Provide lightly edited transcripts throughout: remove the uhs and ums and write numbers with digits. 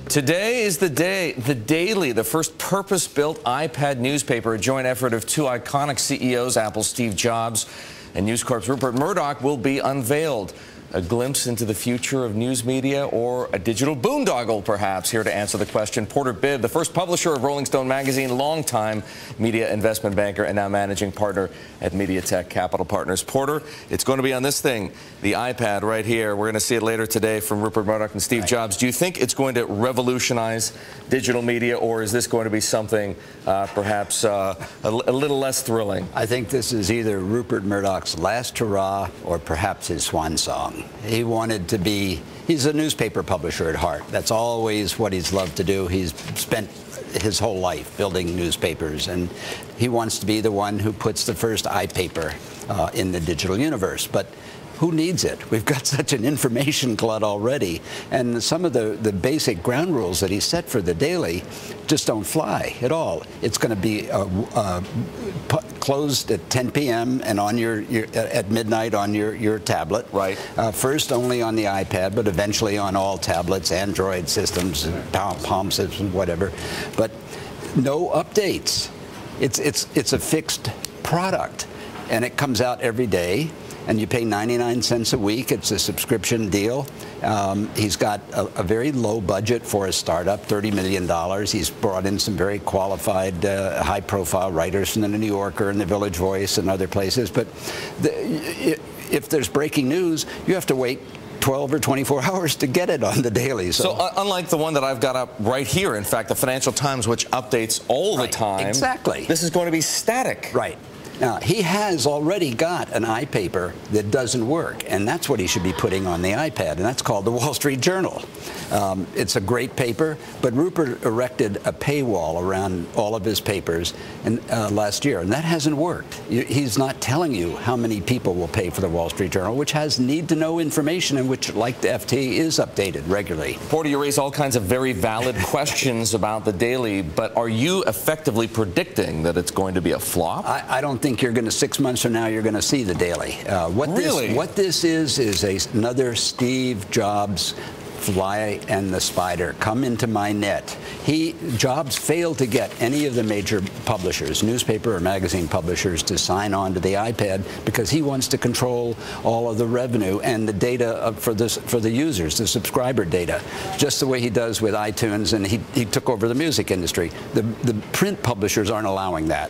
Today is the day, The Daily, the first purpose-built iPad newspaper, a joint effort of two iconic CEOs, Apple's Steve Jobs and News Corp's Rupert Murdoch, will be unveiled. A glimpse into the future of news media, or a digital boondoggle, perhaps? Here to answer the question, Porter Bibb, the first publisher of Rolling Stone magazine, longtime media investment banker, and now managing partner at Mediatech Capital Partners. Porter, it's going to be on this thing, the iPad right here. We're going to see it later today from Rupert Murdoch and Steve Jobs. Do you think it's going to revolutionize digital media, or is this going to be something perhaps a little less thrilling? I think this is either Rupert Murdoch's last hurrah or perhaps his swan song. He wanted to be, he's a newspaper publisher at heart. That's always what he's loved to do. He's spent his whole life building newspapers, and he wants to be the one who puts the first iPaper in the digital universe. But who needs it? We've got such an information glut already, and some of the basic ground rules that he set for the Daily just don't fly at all. It's going to be closed at 10 p.m. and on at midnight on your tablet. Right. First only on the iPad, but eventually on all tablets, Android systems, Palm systems, whatever. But no updates. It's a fixed product, and it comes out every day. And you pay 99 cents a week. It's a subscription deal. He's got a very low budget for a startup, $30 million. He's brought in some very qualified, high-profile writers from the New Yorker and the Village Voice and other places. But if there's breaking news, you have to wait 12 or 24 hours to get it on the Daily. So unlike the one that I've got up right here, in fact, the Financial Times, which updates all the time. Exactly. This is going to be static. Right. Now, he has already got an iPaper that doesn't work, and that's what he should be putting on the iPad, and that's called the Wall Street Journal. It's a great paper, but Rupert erected a paywall around all of his papers last year, and that hasn't worked. He's not telling you how many people will pay for the Wall Street Journal, which has need-to-know information and which, like the FT, is updated regularly. Porter, you raise all kinds of very valid questions about the Daily, but are you effectively predicting that it's going to be a flop? I don't think you're going to, 6 months from now, you're going to see the Daily. What this is another Steve Jobs fly and the spider come into my net. Jobs failed to get any of the major publishers, newspaper or magazine publishers, to sign on to the iPad because he wants to control all of the revenue and the data for the users, the subscriber data, just the way he does with iTunes, and he took over the music industry. The print publishers aren't allowing that.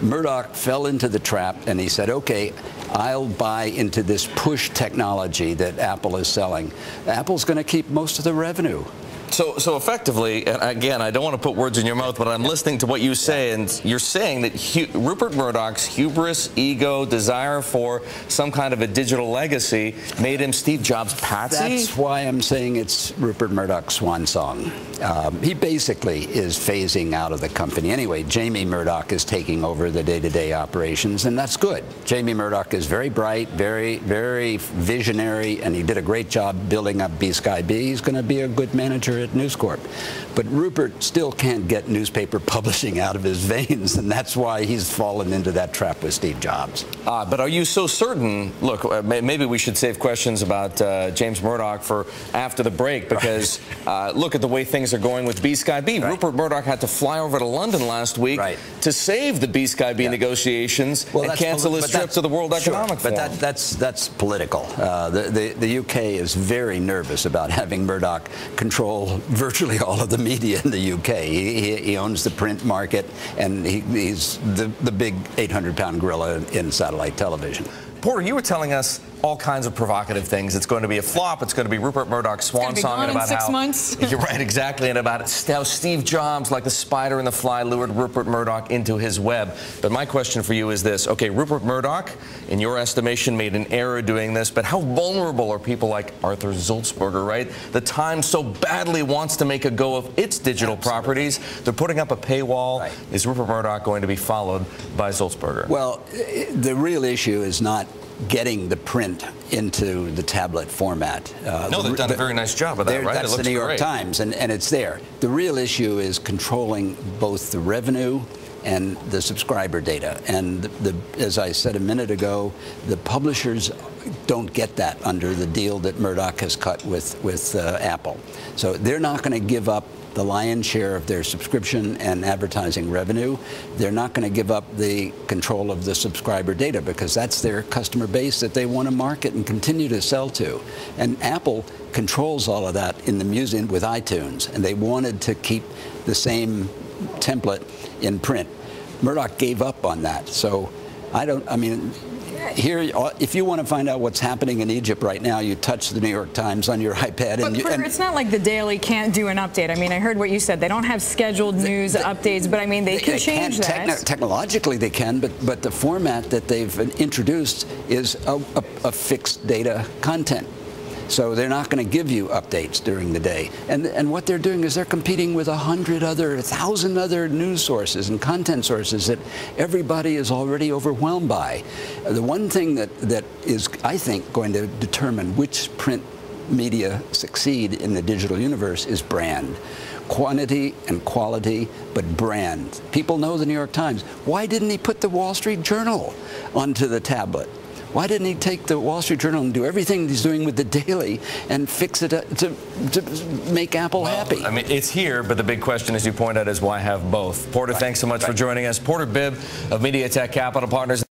Murdoch fell into the trap, and he said, okay, I'll buy into this push technology that Apple is selling. Apple's going to keep most of the revenue. So effectively, and again, I don't want to put words in your mouth, but I'm listening to what you say, and you're saying that Rupert Murdoch's hubris, ego, desire for some kind of a digital legacy made him Steve Jobs' patsy? That's why I'm saying it's Rupert Murdoch's swan song. He basically is phasing out of the company. Anyway, Jamie Murdoch is taking over the day-to-day operations, and that's good. Jamie Murdoch is very bright, very, very visionary, and he did a great job building up B-Sky B. He's going to be a good manager at News Corp. But Rupert still can't get newspaper publishing out of his veins, and that's why he's fallen into that trap with Steve Jobs. But are you so certain? Look, maybe we should save questions about James Murdoch for after the break, because look at the way things are going with B-Sky B. Rupert Murdoch had to fly over to London last week to save the B-Sky B negotiations and cancel his trip to the World Economic Forum. But that's political. The UK is very nervous about having Murdoch control virtually all of the media in the UK. He owns the print market, and he's the big 800-pound gorilla in satellite television. Porter, you were telling us all kinds of provocative things. It's going to be a flop. It's going to be Rupert Murdoch's swan song, and about 6 months. You're right, exactly, and about how Steve Jobs, like the spider and the fly, lured Rupert Murdoch into his web. But my question for you is this: okay, Rupert Murdoch, in your estimation, made an error doing this, but how vulnerable are people like Arthur Sulzberger, right? The Times so badly wants to make a go of its digital properties. They're putting up a paywall. Is Rupert Murdoch going to be followed by Sulzberger? Well, the real issue is not getting the print into the tablet format. No, they've done a very nice job of that, right? That's the New York Times, and it's there. The real issue is controlling both the revenue and the subscriber data. And as I said a minute ago, the publishers don't get that under the deal that Murdoch has cut with Apple. So they're not going to give up the lion's share of their subscription and advertising revenue. They're not going to give up the control of the subscriber data, because that's their customer base that they want to market and continue to sell to. And Apple controls all of that in the music with iTunes, and they wanted to keep the same template in print. Murdoch gave up on that. So here, if you want to find out what's happening in Egypt right now, you touch the New York Times on your iPad. But it's not like the Daily can't do an update. I mean, I heard what you said. They don't have scheduled news updates, but I mean, they can change that. Technologically, they can, but the format that they've introduced is a fixed data content. So they're not going to give you updates during the day. And what they're doing is they're competing with 1,000 other news sources and content sources that everybody is already overwhelmed by. The one thing that is, I think, going to determine which print media succeed in the digital universe is brand. Quantity and quality, but brand. People know the New York Times. Why didn't he put the Wall Street Journal onto the tablet? Why didn't he take the Wall Street Journal and do everything he's doing with the Daily and fix it to make Apple happy? I mean, it's here, but the big question, as you point out, is why have both? Porter, thanks so much for joining us. Porter Bibb of Mediatech Capital Partners.